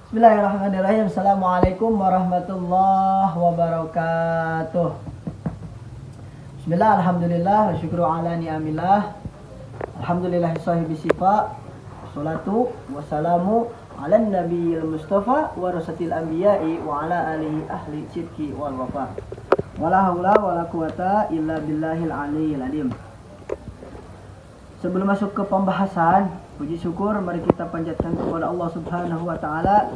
Bismillahirrahmanirrahim. Assalamualaikum warahmatullahi wabarakatuh. Bismillah, alhamdulillah, wa syukru ala ni'amillah. Alhamdulillah sahibi sifa. Salatu wassalamu ala nabiyil mustafa wa rasatil anbiya'i wa ala alihi ahli sidki wal wafa. Wala haula wala quwata illa billahil aliyyil alim. Sebelum masuk ke pembahasan, puji syukur mari kita panjatkan kepada Allah Subhanahu wa taala.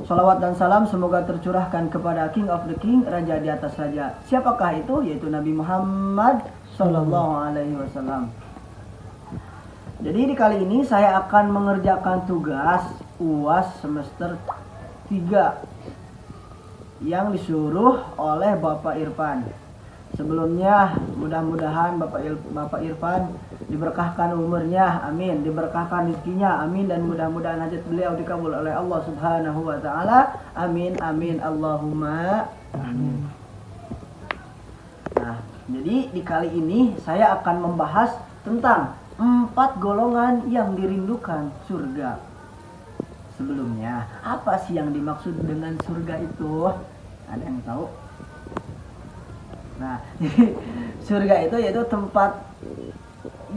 Salawat dan salam semoga tercurahkan kepada King of the King, raja di atas raja. Siapakah itu? Yaitu Nabi Muhammad sallallahu alaihi wasallam. Jadi di kali ini saya akan mengerjakan tugas UAS semester 3 yang disuruh oleh Bapak Irfan. Sebelumnya mudah-mudahan Bapak Irfan diberkahkan umurnya, amin, diberkahkan rezekinya, amin, dan mudah-mudahan hajat beliau dikabul oleh Allah Subhanahu wa taala, amin amin Allahumma amin. Nah, jadi di kali ini saya akan membahas tentang 4 golongan yang dirindukan surga. Sebelumnya, apa sih yang dimaksud dengan surga itu? Ada yang tahu? Nah, surga itu yaitu tempat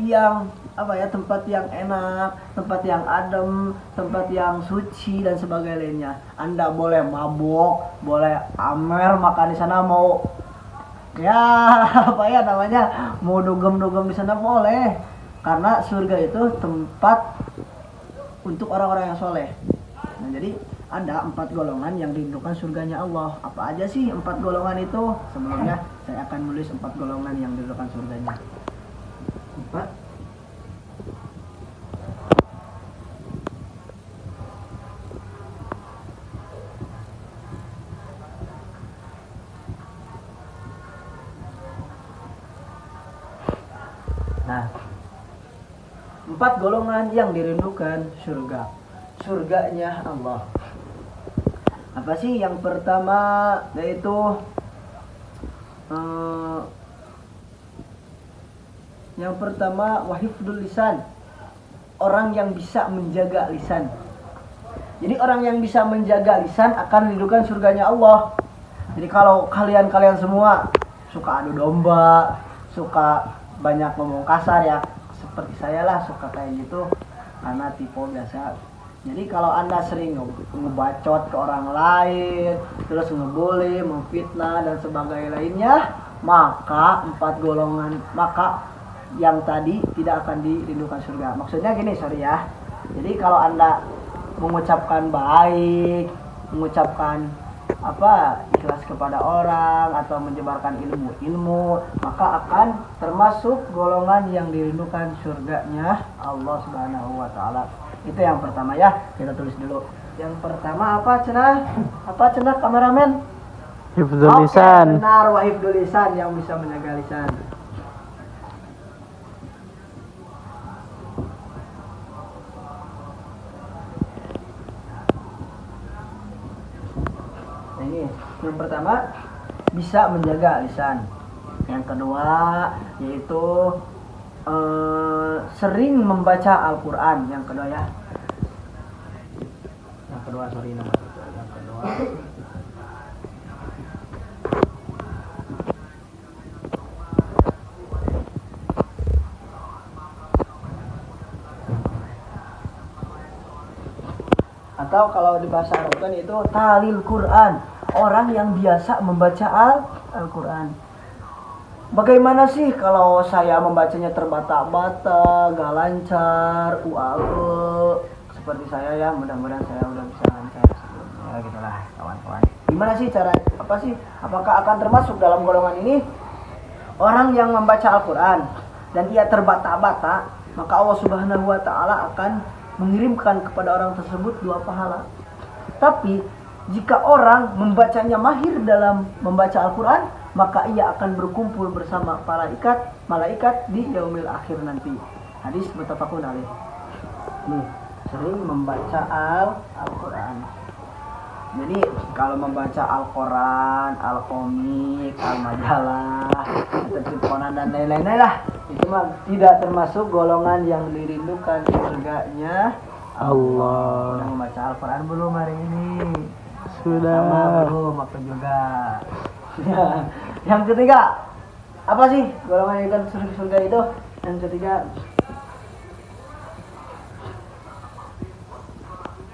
yang tempat yang enak, tempat yang adem, tempat yang suci dan sebagainya. Anda boleh mabok, boleh amer makan di sana, mau mau dugem-dugem di sana boleh. Karena surga itu tempat untuk orang-orang yang soleh. Nah, jadi ada 4 golongan yang dirindukan surganya Allah. Apa aja sih 4 golongan itu? Sebelumnya saya akan menulis 4 golongan yang dirindukan surganya. 4. Nah, 4 golongan yang dirindukan surga. Surganya Allah. Apa sih yang pertama? Yaitu yang pertama wahifdul lisan. Orang yang bisa menjaga lisan. Jadi orang yang bisa menjaga lisan akan dirindukan surganya Allah. Jadi kalau kalian semua suka adu domba, suka banyak ngomong kasar ya, seperti saya lah suka kayak gitu karena tipe biasa. Jadi kalau Anda sering ngebacot ke orang lain, terus ngebully, memfitnah dan sebagainya lainnya, maka 4 golongan, maka yang tadi tidak akan dirindukan surga. Maksudnya gini, sorry ya. Jadi kalau Anda mengucapkan baik, mengucapkan ikhlas kepada orang atau menyebarkan ilmu, maka akan termasuk golongan yang dirindukan surganya Allah Subhanahu wa taala. Itu yang pertama ya, kita tulis dulu. Yang pertama apa cenah? Apa cenah kameramen? Hifdzul lisan. Benar, wahifdzul lisan, yang bisa menjaga lisan. Nah, ini yang pertama bisa menjaga lisan. Yang kedua yaitu sering membaca Al-Quran. Yang kedua ya. Yang kedua atau kalau di bahasa Arab kan itu talil Quran, orang yang biasa membaca Al-Quran. Bagaimana sih kalau saya membacanya terbata-bata, gak lancar, seperti saya ya, mudah-mudahan saya udah bisa lancar sebelumnya, gitulah kawan-kawan. Gimana sih cara, apakah akan termasuk dalam golongan ini? Orang yang membaca Al-Quran dan ia terbata-bata, maka Allah Subhanahu wa taala akan mengirimkan kepada orang tersebut 2 pahala. Tapi jika orang membacanya mahir dalam membaca Al-Quran, maka ia akan berkumpul bersama para malaikat di yaumil akhir nanti. Hadis muttafaqun alaih. Nih, sering membaca Al-Quran. Jadi kalau membaca Al-Quran, Al-Komik, Al-Majalah, Al-Conan dan lain-lain lah, itu mah tidak termasuk golongan yang dirindukan surganya Allah. Udah membaca Al-Quran belum hari ini? Sama Sudah. belum, aku juga. Yang ketiga, apa sih golongan yang surga itu? Yang ketiga,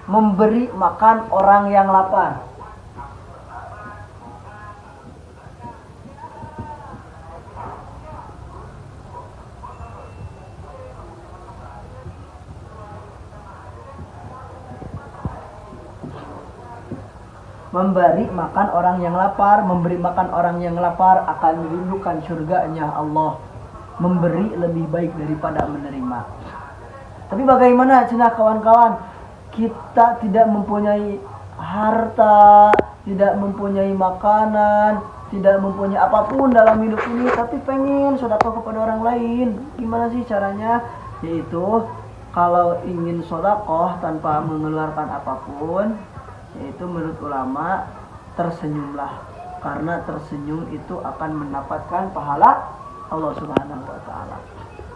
memberi makan orang yang lapar. Memberi makan orang yang lapar, memberi makan orang yang lapar akan dirindukan surganya Allah. Memberi lebih baik daripada menerima. Tapi bagaimana cina kawan-kawan? Kita tidak mempunyai harta, tidak mempunyai makanan, tidak mempunyai apapun dalam hidup ini, tapi pengen sedekah kepada orang lain. Gimana sih caranya? Yaitu kalau ingin sedekah tanpa mengeluarkan apapun, yaitu menurut ulama tersenyumlah, karena tersenyum itu akan mendapatkan pahala Allah Subhanahu wa taala.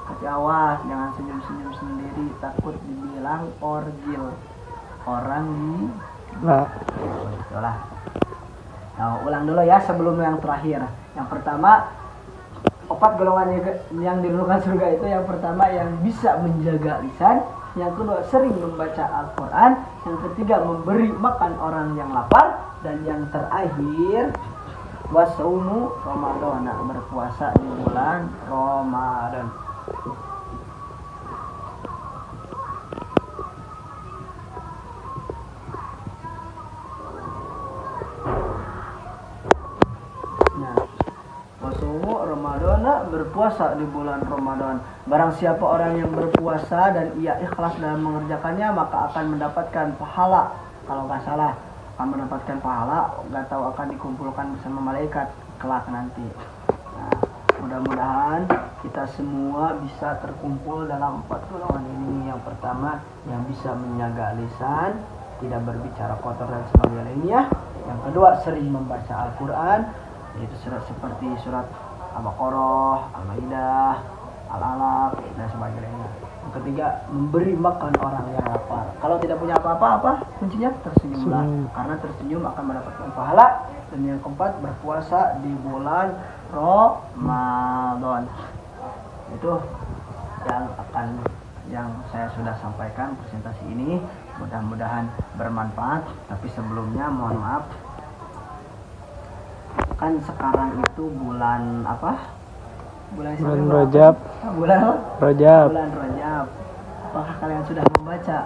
Tapi awas, jangan senyum-senyum sendiri, takut dibilang orgil. Orang di Nah, itulah. Nah, ulang dulu ya sebelum yang terakhir. Yang pertama, 4 golongan yang dirindukan surga itu, yang pertama yang bisa menjaga lisan, yang kedua sering membaca Al-Quran, yang ketiga memberi makan orang yang lapar, dan yang terakhir wasaumu Ramadan, berpuasa di bulan Ramadan. Nah, wasumu Ramadan, berpuasa di bulan Ramadan. Barang siapa orang yang berpuasa dan ia ikhlas dalam mengerjakannya, maka akan mendapatkan pahala. Kalau nggak salah, akan mendapatkan pahala, nggak tahu akan dikumpulkan bersama malaikat kelak nanti. Nah, mudah-mudahan kita semua bisa terkumpul dalam 4 golongan ini. Yang pertama, yang bisa menjaga lisan, tidak berbicara kotor dan sebagainya. Yang kedua, sering membaca Al-Quran, yaitu surat seperti surat Al-Baqarah, Al-Maidah, Al-Alaq, dan sebagainya. Yang ketiga, memberi makan orang yang lapar. Kalau tidak punya apa-apa, kuncinya tersenyumlah, karena tersenyum akan mendapatkan pahala. Dan yang keempat, berpuasa di bulan Ramadan. Itu yang saya sudah sampaikan presentasi ini. Mudah-mudahan bermanfaat. Tapi sebelumnya mohon maaf, kan sekarang itu bulan apa? Bulan Rajab. Bulan Rajab. Bulan Rajab. Apakah kalian sudah membaca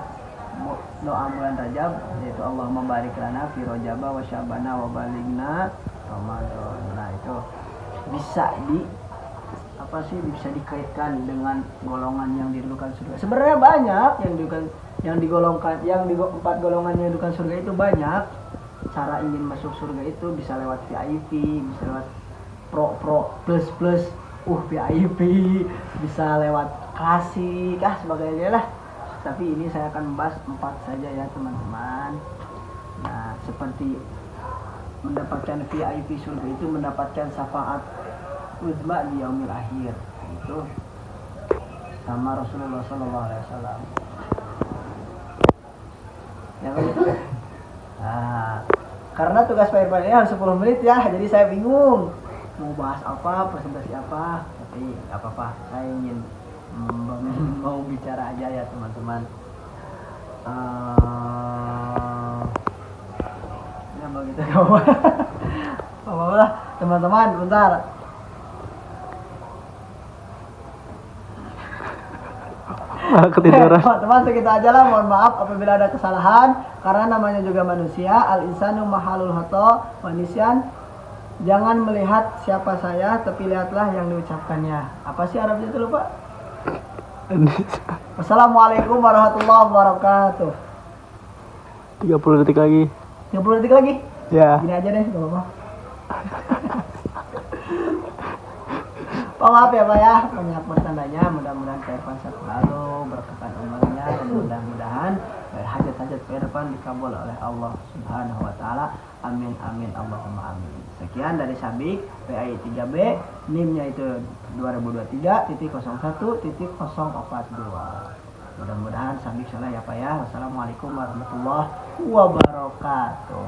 doa bulan Rajab, yaitu Allahumma barik lana fi Rajaba wa Sya'bana wa baligna Ramadan. Nah, itu bisa dikaitkan dengan golongan yang dirindukan surga. Sebenarnya banyak yang digolongkan, yang di 4 golongan yang dirindukan surga itu banyak. Cara ingin masuk surga itu bisa lewat VIP, bisa lewat pro plus VIP, bisa lewat klasik, sebagainya lah. Tapi ini saya akan membahas 4 saja ya teman-teman. Nah, seperti mendapatkan VIP surga itu mendapatkan syafaat uzma di yaumil akhir, itu sama Rasulullah SAW. Ya begitu. Nah, karena tugas Pak Irfan ini harus 10 menit ya, jadi saya bingung mau bahas apa, presentasi apa. Tapi nggak apa-apa, saya ingin mau bicara aja ya teman-teman. Ya begitu ya. Apa-apa teman-teman, bentar. Ketiduran. Teman-teman, segitu aja lah. Mohon maaf apabila ada kesalahan, karena namanya juga manusia. Al-insanu mahalul khata wa nisyan. Jangan melihat siapa saya, tapi lihatlah yang diucapkannya. Apa sih Arabnya itu, lupa? Wassalamualaikum warahmatullahi wabarakatuh. 30 detik lagi. 30 detik lagi? Ya. Gini aja deh, gak apa-apa. Pak, maaf ya Pak ya, banyak bertandanya. Mudah-mudahan Pak Irfan selalu berkahkan umurnya, dan mudah-mudahan hajat-hajat Pak Irfan dikabul oleh Allah Subhanahu wa taala. Amin amin Allahumma amin. Sekian dari Sabik PAI 3B, NIM-nya itu 2023.01.042. Mudah-mudahan sambil salah ya Pak ya. Wassalamualaikum warahmatullahi wabarakatuh.